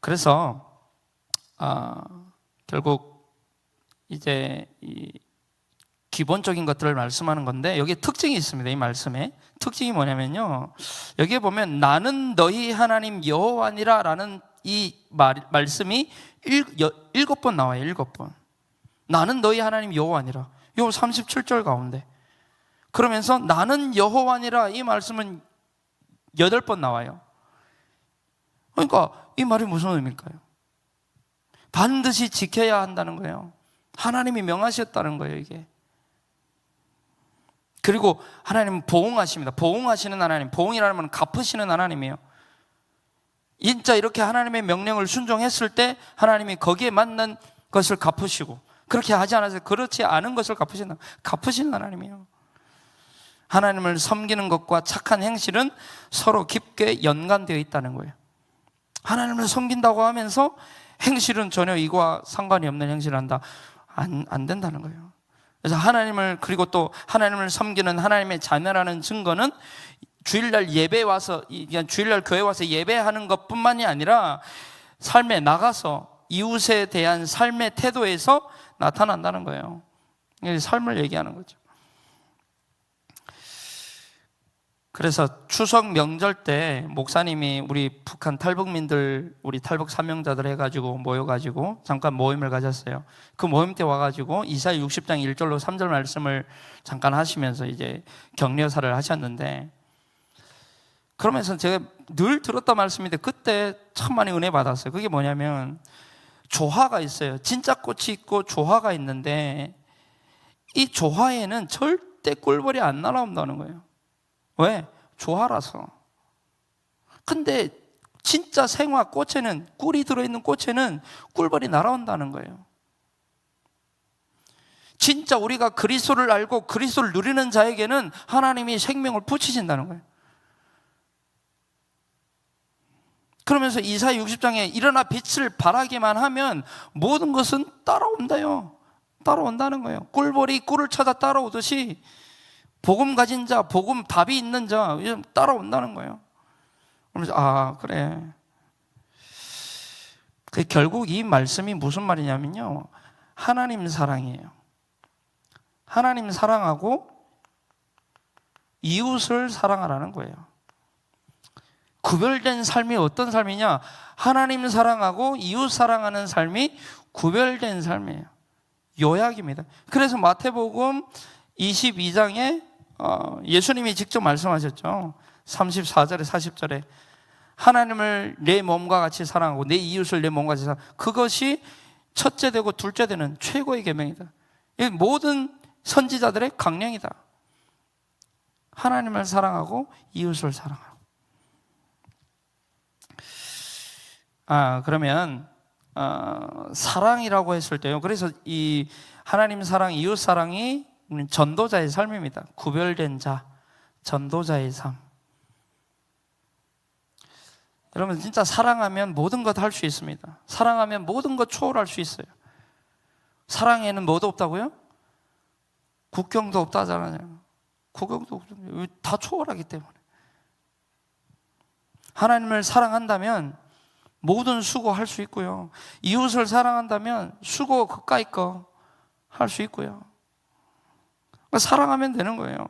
그래서 결국 이제 이 기본적인 것들을 말씀하는 건데, 여기에 특징이 있습니다. 이 말씀에 특징이 뭐냐면요, 여기에 보면 나는 너희 하나님 여호와니라 라는 이 말씀이 7번 나와요. 7번. 나는 너희 하나님 여호와니라. 요 37절 가운데. 그러면서 나는 여호와니라 이 말씀은 8번 나와요. 그러니까 이 말이 무슨 의미일까요? 반드시 지켜야 한다는 거예요. 하나님이 명하셨다는 거예요, 이게. 그리고 하나님은 보응하십니다. 보응하시는 하나님. 보응이라는 건 갚으시는 하나님이에요. 진짜 이렇게 하나님의 명령을 순종했을 때 하나님이 거기에 맞는 것을 갚으시고, 그렇게 하지 않아서 그렇지 않은 것을 갚으시는 하나님이에요. 하나님을 섬기는 것과 착한 행실은 서로 깊게 연관되어 있다는 거예요. 하나님을 섬긴다고 하면서 행실은 전혀 이거와 상관이 없는 행실을 한다, 안 된다는 거예요. 그래서 그리고 또 하나님을 섬기는 하나님의 자녀라는 증거는 주일날 예배 와서, 주일날 교회 와서 예배하는 것뿐만이 아니라 삶에 나가서 이웃에 대한 삶의 태도에서 나타난다는 거예요. 삶을 얘기하는 거죠. 그래서 추석 명절 때 목사님이 우리 북한 탈북민들, 우리 탈북 사명자들 해가지고 모여가지고 잠깐 모임을 가졌어요. 그 모임 때 와가지고 이사야 60장 1절로 3절 말씀을 잠깐 하시면서 이제 격려사를 하셨는데, 그러면서 제가 늘 들었던 말씀인데 그때 참 많이 은혜 받았어요. 그게 뭐냐면 조화가 있어요. 진짜 꽃이 있고 조화가 있는데 이 조화에는 절대 꿀벌이 안 날아온다는 거예요. 왜? 조화라서. 근데 진짜 생화 꽃에는, 꿀이 들어있는 꽃에는 꿀벌이 날아온다는 거예요. 진짜 우리가 그리스도를 알고 그리스도를 누리는 자에게는 하나님이 생명을 붙이신다는 거예요. 그러면서 이사야 60장에 일어나 빛을 발하기만 하면 모든 것은 따라온다요. 따라온다는 거예요. 꿀벌이 꿀을 찾아 따라오듯이 복음 가진 자, 복음 답이 있는 자 따라온다는 거예요. 그러면서 그래. 결국 이 말씀이 무슨 말이냐면요, 하나님 사랑이에요. 하나님 사랑하고 이웃을 사랑하라는 거예요. 구별된 삶이 어떤 삶이냐? 하나님 사랑하고 이웃 사랑하는 삶이 구별된 삶이에요. 요약입니다. 그래서 마태복음 22장에 예수님이 직접 말씀하셨죠. 34절에 40절에 하나님을 내 몸과 같이 사랑하고 내 이웃을 내 몸과 같이 사랑하고, 그것이 첫째 되고 둘째 되는 최고의 계명이다. 모든 선지자들의 강령이다. 하나님을 사랑하고 이웃을 사랑하고. 그러면 사랑이라고 했을 때요, 그래서 이 하나님 사랑, 이웃 사랑이 전도자의 삶입니다. 구별된 자, 전도자의 삶. 여러분 진짜 사랑하면 모든 것 할 수 있습니다. 사랑하면 모든 것 초월할 수 있어요. 사랑에는 뭐도 없다고요? 국경도 없다잖아요. 국경도 없죠. 다 초월하기 때문에. 하나님을 사랑한다면 모든 수고할 수 있고요. 이웃을 사랑한다면 수고 그까이 거 할 수 있고요. 사랑하면 되는 거예요.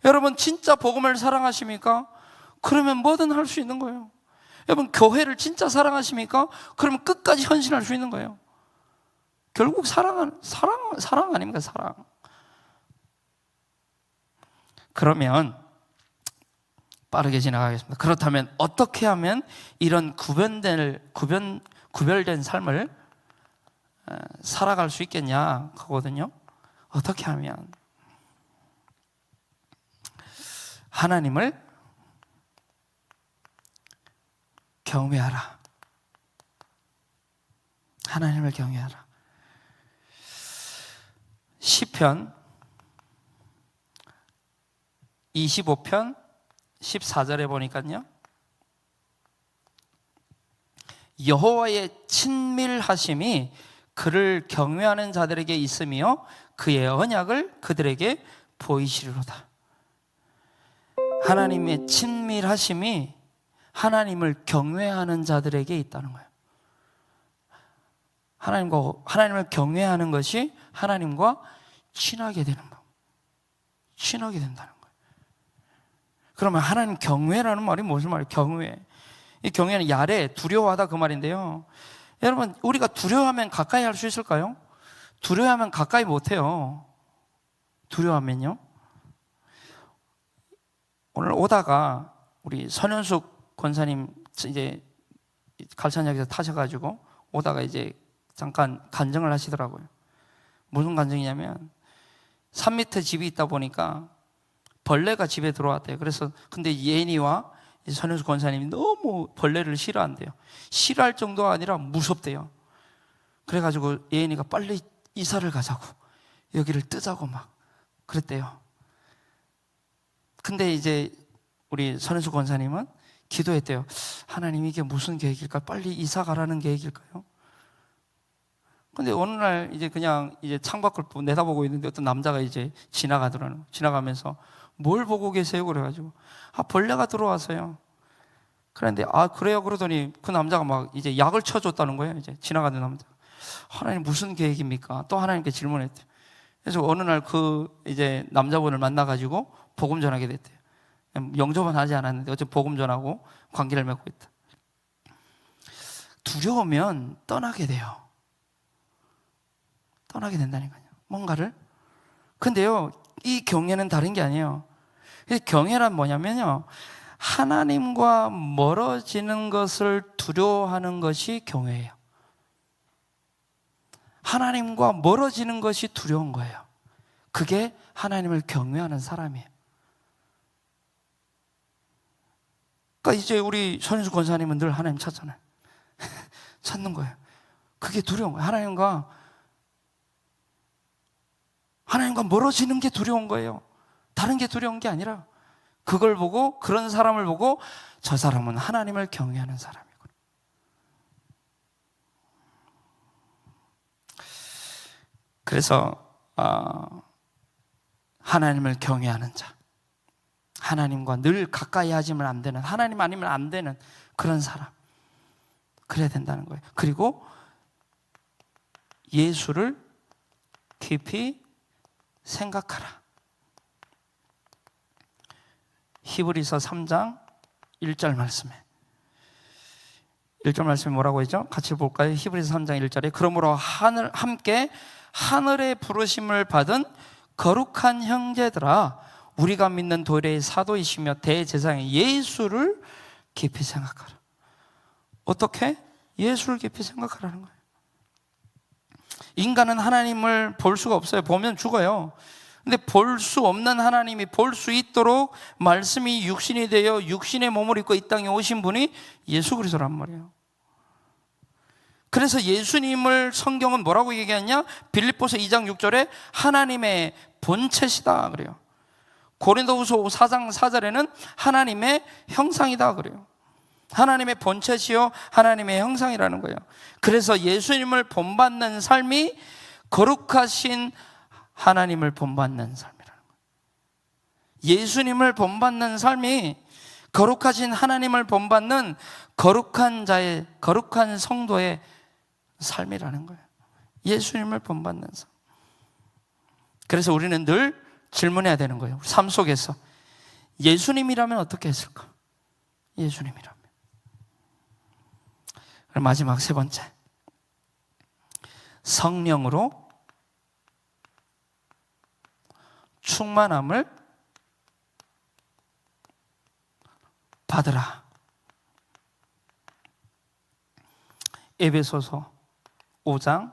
여러분 진짜 복음을 사랑하십니까? 그러면 뭐든 할 수 있는 거예요. 여러분 교회를 진짜 사랑하십니까? 그러면 끝까지 헌신할 수 있는 거예요. 결국 사랑 아닙니까? 사랑. 그러면 빠르게 지나가겠습니다. 그렇다면 어떻게 하면 이런 구별된 삶을 살아갈 수 있겠냐 하거든요. 어떻게 하면 하나님을 경외하라. 하나님을 경외하라. 시편 25편 14절에 보니까요, 여호와의 친밀하심이 그를 경외하는 자들에게 있으며 그의 언약을 그들에게 보이시리로다. 하나님의 친밀하심이 하나님을 경외하는 자들에게 있다는 거예요. 하나님을 경외하는 것이 하나님과 친하게 되는 거, 친하게 된다는 거예요. 그러면 하나님 경외라는 말이 무슨 말이에요? 경외. 이 경외는 야레, 두려워하다 그 말인데요. 여러분, 우리가 두려워하면 가까이 할 수 있을까요? 두려워하면 가까이 못해요. 두려워하면요. 오늘 오다가 우리 선현숙 권사님 이제 갈산역에서 타셔가지고 오다가 이제 잠깐 간증을 하시더라고요. 무슨 간증이냐면 산 밑에 집이 있다 보니까 벌레가 집에 들어왔대요. 그래서 근데 예인이와 선현숙 권사님이 너무 벌레를 싫어한대요. 싫어할 정도가 아니라 무섭대요. 그래가지고 예인이가 빨리 이사를 가자고, 여기를 뜨자고 막 그랬대요. 근데 이제 우리 선현숙 권사님은 기도했대요. 하나님, 이게 무슨 계획일까? 빨리 이사 가라는 계획일까요? 근데 어느 날 이제 그냥 이제 창밖을 내다보고 있는데 어떤 남자가 이제 지나가더라고요. 지나가면서 뭘 보고 계세요? 그래가지고 벌레가 들어와서요. 그런데 그래요? 그러더니 그 남자가 막 이제 약을 쳐줬다는 거예요. 이제 지나가는 남자. 하나님 무슨 계획입니까? 또 하나님께 질문했대요. 그래서 어느 날 그 이제 남자분을 만나가지고 복음 전하게 됐대요. 영접은 하지 않았는데 어쨌든 복음 전하고 관계를 맺고 있다. 두려우면 떠나게 돼요. 떠나게 된다니까요. 뭔가를. 근데요, 이 경외는 다른 게 아니에요. 경외란 뭐냐면요, 하나님과 멀어지는 것을 두려워하는 것이 경외예요. 하나님과 멀어지는 것이 두려운 거예요. 그게 하나님을 경외하는 사람이에요. 그러니까 이제 우리 선인수 권사님은 늘 하나님 찾잖아요. 찾는 거예요. 그게 두려운 거예요. 하나님과 멀어지는 게 두려운 거예요. 다른 게 두려운 게 아니라 그걸 보고, 그런 사람을 보고 저 사람은 하나님을 경외하는 사람이구나. 그래서 하나님을 경외하는 자, 하나님과 늘 가까이 하지면 안 되는, 하나님 아니면 안 되는 그런 사람, 그래야 된다는 거예요. 그리고 예수를 깊이 생각하라. 히브리서 3장 1절 말씀에, 1절 말씀이 뭐라고 했죠? 같이 볼까요? 히브리서 3장 1절에 그러므로 함께 하늘의 부르심을 받은 거룩한 형제들아, 우리가 믿는 도리의 사도이시며 대제사장인 예수를 깊이 생각하라. 어떻게? 예수를 깊이 생각하라는 거예요. 인간은 하나님을 볼 수가 없어요. 보면 죽어요. 근데 볼 수 없는 하나님이 볼 수 있도록 말씀이 육신이 되어 육신의 몸을 입고 이 땅에 오신 분이 예수 그리스도란 말이에요. 그래서 예수님을 성경은 뭐라고 얘기하냐? 빌립보서 2장 6절에 하나님의 본체시다 그래요. 고린도후서 4장 4절에는 하나님의 형상이다 그래요. 하나님의 본체시요 하나님의 형상이라는 거예요. 그래서 예수님을 본받는 삶이 거룩하신 하나님을 본받는 삶이라는 거예요. 예수님을 본받는 삶이 거룩하신 하나님을 본받는 거룩한 자의, 거룩한 성도의 삶이라는 거예요. 예수님을 본받는 삶. 그래서 우리는 늘 질문해야 되는 거예요. 삶 속에서 예수님이라면 어떻게 했을까? 예수님이라면. 그럼 마지막 세 번째, 성령으로 충만함을 받으라. 에베소서 5장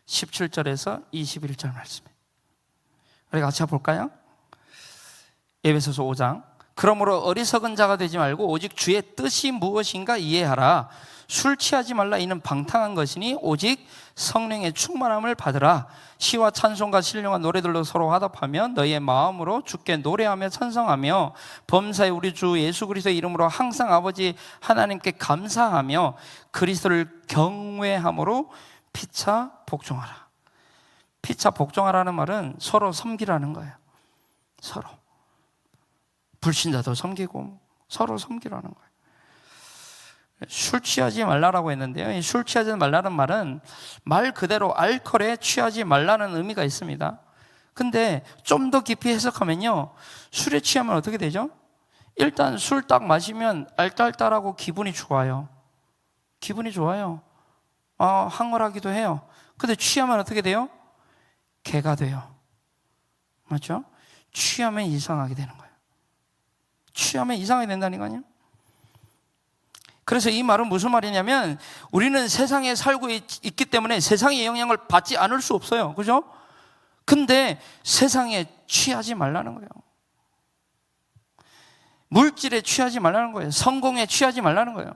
17절에서 21절 말씀. 우리 같이 볼까요? 에베소서 5장. 그러므로 어리석은 자가 되지 말고 오직 주의 뜻이 무엇인가 이해하라. 술 취하지 말라. 이는 방탕한 것이니 오직 성령의 충만함을 받으라. 시와 찬송과 신령한 노래들로 서로 화답하며 너희의 마음으로 주께 노래하며 찬송하며 범사에 우리 주 예수 그리스도의 이름으로 항상 아버지 하나님께 감사하며 그리스도를 경외함으로 피차 복종하라. 피차 복종하라는 말은 서로 섬기라는 거예요. 서로 불신자도 섬기고 서로 섬기라는 거예요. 술 취하지 말라라고 했는데요, 이 술 취하지 말라는 말은 말 그대로 알코올에 취하지 말라는 의미가 있습니다. 근데 좀 더 깊이 해석하면요, 술에 취하면 어떻게 되죠? 일단 술 딱 마시면 알딸딸하고 기분이 좋아요. 기분이 좋아요. 황홀하기도 해요. 근데 취하면 어떻게 돼요? 개가 돼요. 맞죠? 취하면 이상하게 되는 거예요. 취하면 이상하게 된다니까요. 그래서 이 말은 무슨 말이냐면 우리는 세상에 살고 있기 때문에 세상의 영향을 받지 않을 수 없어요. 그죠? 근데 세상에 취하지 말라는 거예요. 물질에 취하지 말라는 거예요. 성공에 취하지 말라는 거예요.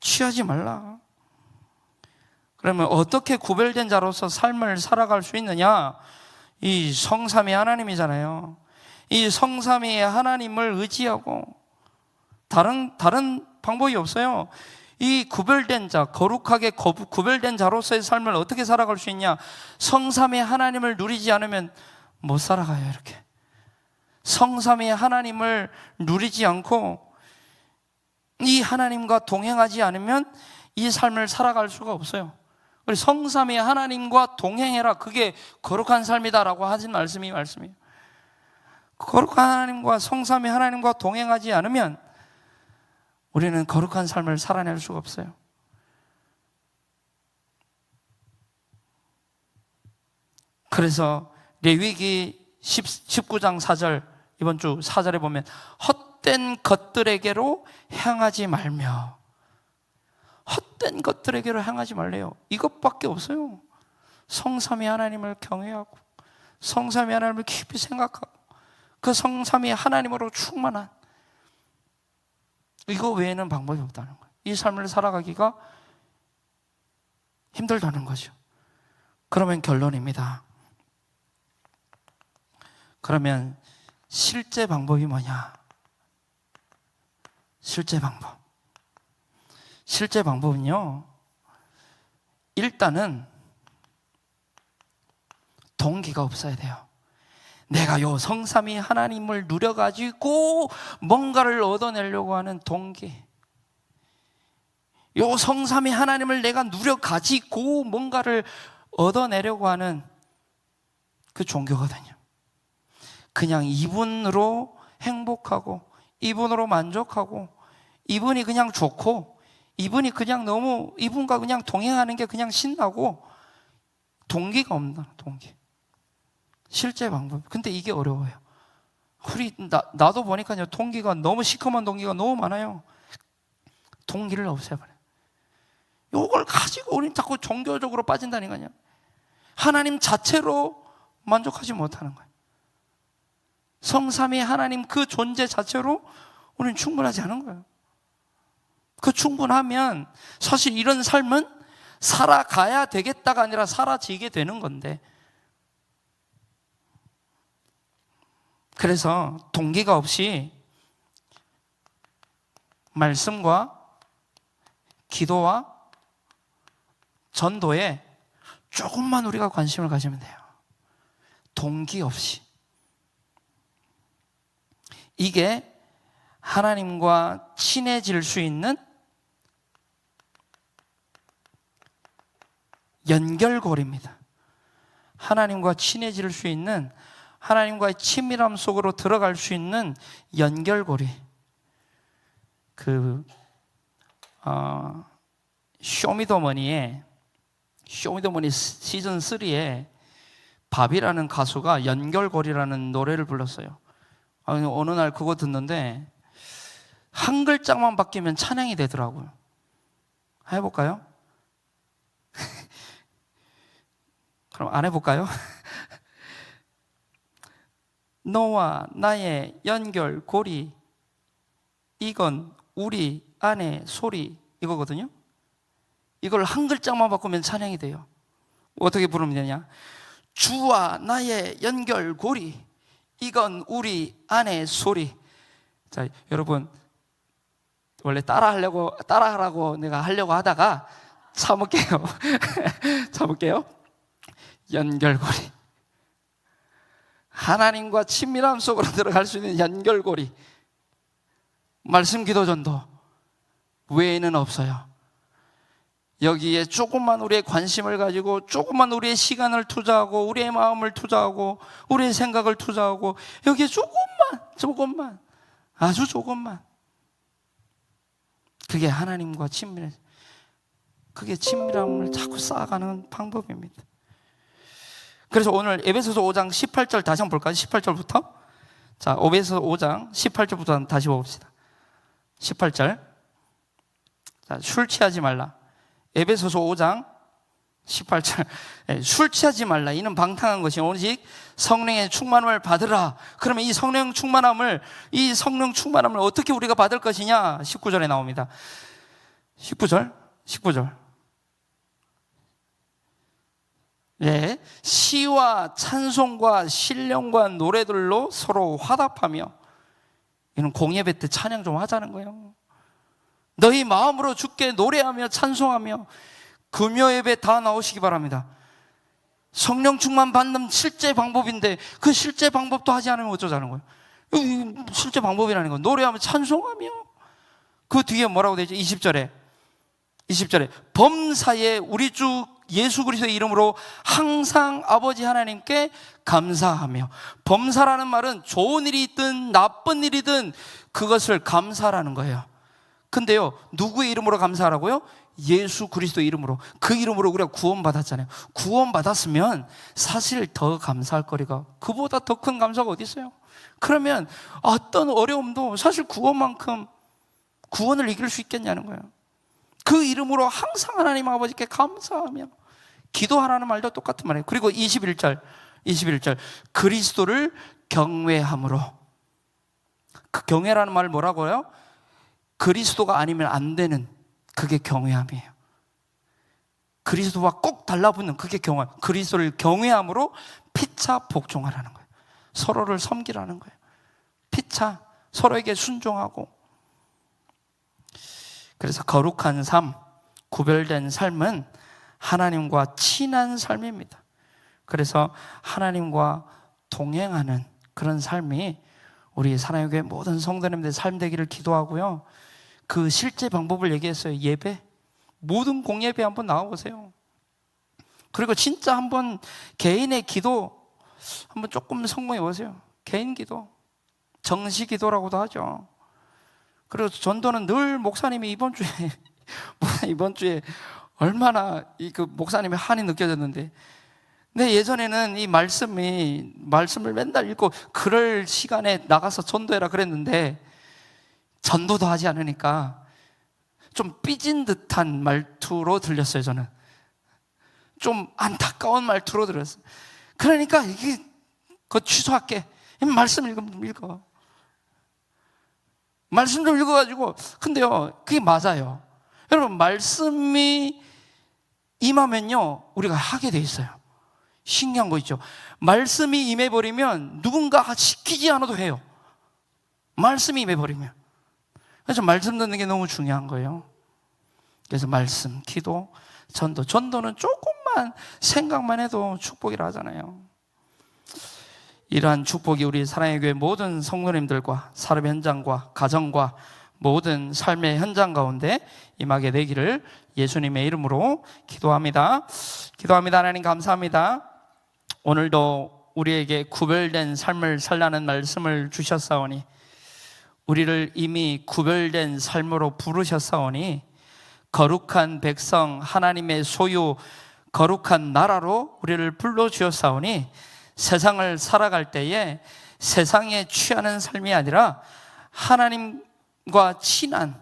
취하지 말라. 그러면 어떻게 구별된 자로서 삶을 살아갈 수 있느냐? 이 성삼위 하나님이잖아요. 이 성삼위 하나님을 의지하고 다른 방법이 없어요. 이 구별된 자, 거룩하게 구별된 자로서의 삶을 어떻게 살아갈 수 있냐? 성삼위 하나님을 누리지 않으면 못 살아가요. 이렇게 성삼위 하나님을 누리지 않고 이 하나님과 동행하지 않으면 이 삶을 살아갈 수가 없어요. 우리 성삼위 하나님과 동행해라. 그게 거룩한 삶이다라고 하신 말씀이에요. 거룩한 하나님과 성삼위 하나님과 동행하지 않으면 우리는 거룩한 삶을 살아낼 수가 없어요. 그래서 레위기 19장 4절, 이번 주 4절에 보면 헛된 것들에게로 향하지 말며, 헛된 것들에게로 향하지 말래요. 이것밖에 없어요. 성삼위 하나님을 경외하고 성삼위 하나님을 깊이 생각하고 그 성삼위 하나님으로 충만한, 이거 외에는 방법이 없다는 거예요. 이 삶을 살아가기가 힘들다는 거죠. 그러면 결론입니다. 그러면 실제 방법이 뭐냐? 실제 방법은요, 일단은 동기가 없어야 돼요. 내가 요 성삼위 하나님을 누려가지고 뭔가를 얻어내려고 하는 동기, 요 성삼위 하나님을 내가 누려가지고 뭔가를 얻어내려고 하는 그 종교거든요. 그냥 이분으로 행복하고 이분으로 만족하고 이분이 그냥 좋고 이분이 그냥 너무 이분과 그냥 동행하는 게 그냥 신나고 동기가 없나, 동기. 실제 방법. 근데 이게 어려워요. 나도 보니까요, 동기가 너무 시커먼 동기가 너무 많아요. 동기를 없애버려요. 이걸 가지고 우리는 자꾸 종교적으로 빠진다니까요. 하나님 자체로 만족하지 못하는 거예요. 성삼위 하나님 그 존재 자체로 우리는 충분하지 않은 거예요. 그 충분하면 사실 이런 삶은 살아가야 되겠다가 아니라 사라지게 되는 건데, 그래서 동기가 없이 말씀과 기도와 전도에 조금만 우리가 관심을 가지면 돼요. 동기 없이. 이게 하나님과 친해질 수 있는 연결고리입니다. 하나님과 친해질 수 있는, 하나님과의 친밀함 속으로 들어갈 수 있는 연결고리. 쇼미더머니 시즌 3에 밥이라는 가수가 연결고리라는 노래를 불렀어요. 어느 날 그거 듣는데 한 글자만 바뀌면 찬양이 되더라고요. 해볼까요? 그럼 안 해볼까요? 너와 나의 연결고리, 이건 우리 안의 소리, 이거거든요. 이걸 한 글자만 바꾸면 찬양이 돼요. 어떻게 부르면 되냐? 주와 나의 연결고리, 이건 우리 안의 소리. 자, 여러분, 원래 따라하라고 내가 하려고 하다가 참을게요. 참을게요. 연결고리. 하나님과 친밀함 속으로 들어갈 수 있는 연결고리. 말씀 기도 전도 외에는 없어요. 여기에 조금만 우리의 관심을 가지고, 조금만 우리의 시간을 투자하고, 우리의 마음을 투자하고, 우리의 생각을 투자하고, 여기에 조금만, 아주 조금만, 그게 하나님과 그게 친밀함을 자꾸 쌓아가는 방법입니다. 그래서 오늘 에베소서 5장 18절 다시 한번 볼까요? 18절부터. 자, 에베소서 5장 18절부터 다시 봅시다. 18절. 자, 술 취하지 말라. 에베소서 5장 18절. 술 취하지 말라. 이는 방탕한 것이 오직 성령의 충만함을 받으라. 그러면 이 성령 충만함을 어떻게 우리가 받을 것이냐? 19절에 나옵니다. 19절. 예, 시와 찬송과 신령과 노래들로 서로 화답하며, 이는 공예배 때 찬양 좀 하자는 거예요. 너희 마음으로 주께 노래하며 찬송하며, 금요예배 다 나오시기 바랍니다. 성령 충만 받는 실제 방법인데 그 실제 방법도 하지 않으면 어쩌자는 거예요. 실제 방법이라는 건 노래하며 찬송하며, 그 뒤에 뭐라고 되죠? 20절에 범사에 우리 주 예수 그리스도의 이름으로 항상 아버지 하나님께 감사하며. 범사라는 말은 좋은 일이 있든 나쁜 일이든 그것을 감사라는 거예요. 근데요, 누구의 이름으로 감사하라고요? 예수 그리스도의 이름으로. 그 이름으로 우리가 구원받았잖아요. 구원받았으면 사실 더 감사할 거리가, 그보다 더 큰 감사가 어디 있어요? 그러면 어떤 어려움도 사실 구원만큼 구원을 이길 수 있겠냐는 거예요. 그 이름으로 항상 하나님 아버지께 감사하며 기도하라는 말도 똑같은 말이에요. 그리고 21절 그리스도를 경외함으로. 그 경외라는 말을 뭐라고요? 그리스도가 아니면 안 되는, 그게 경외함이에요. 그리스도와 꼭 달라붙는, 그게 경외. 그리스도를 경외함으로 피차 복종하라는 거예요. 서로를 섬기라는 거예요. 피차 서로에게 순종하고. 그래서 거룩한 삶, 구별된 삶은 하나님과 친한 삶입니다. 그래서 하나님과 동행하는 그런 삶이 우리 사랑의 교회 모든 성도님들의 삶 되기를 기도하고요. 그 실제 방법을 얘기했어요. 예배, 모든 공예배 한번 나와보세요. 그리고 진짜 한번 개인의 기도 한번 조금 성공해 보세요. 개인 기도, 정시 기도라고도 하죠. 그리고 전도는 늘 목사님이 이번 주에 얼마나 그 목사님의 한이 느껴졌는데, 근데 예전에는 이 말씀을 맨날 읽고 그럴 시간에 나가서 전도해라 그랬는데, 전도도 하지 않으니까 좀 삐진 듯한 말투로 들렸어요. 저는 좀 안타까운 말투로 들었어요. 그러니까 이게 그거 취소할게. 말씀 읽어. 말씀 좀 읽어가지고. 근데요, 그게 맞아요. 여러분, 말씀이 임하면요, 우리가 하게 돼 있어요. 신기한 거 있죠. 말씀이 임해버리면 누군가 시키지 않아도 해요. 말씀이 임해버리면. 그래서 말씀 듣는 게 너무 중요한 거예요. 그래서 말씀, 기도, 전도는 조금만 생각만 해도 축복이라 하잖아요. 이러한 축복이 우리 사랑의 교회 모든 성도님들과 삶의 현장과 가정과 모든 삶의 현장 가운데 임하게 되기를 예수님의 이름으로 기도합니다. 하나님 감사합니다. 오늘도 우리에게 구별된 삶을 살라는 말씀을 주셨사오니, 우리를 이미 구별된 삶으로 부르셨사오니, 거룩한 백성, 하나님의 소유, 거룩한 나라로 우리를 불러주셨사오니, 세상을 살아갈 때에 세상에 취하는 삶이 아니라 하나님과 친한,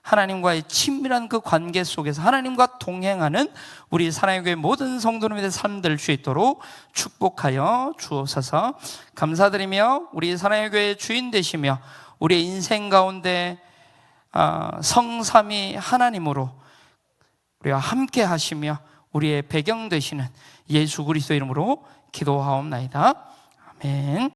하나님과의 친밀한 그 관계 속에서 하나님과 동행하는 우리 사랑의 교회 모든 성도님들의 삶 될 수 있도록 축복하여 주옵소서. 감사드리며 우리 사랑의 교회의 주인 되시며 우리의 인생 가운데 성삼위 하나님으로 우리와 함께 하시며 우리의 배경 되시는 예수 그리스도 이름으로 기도하옵나이다. 아멘.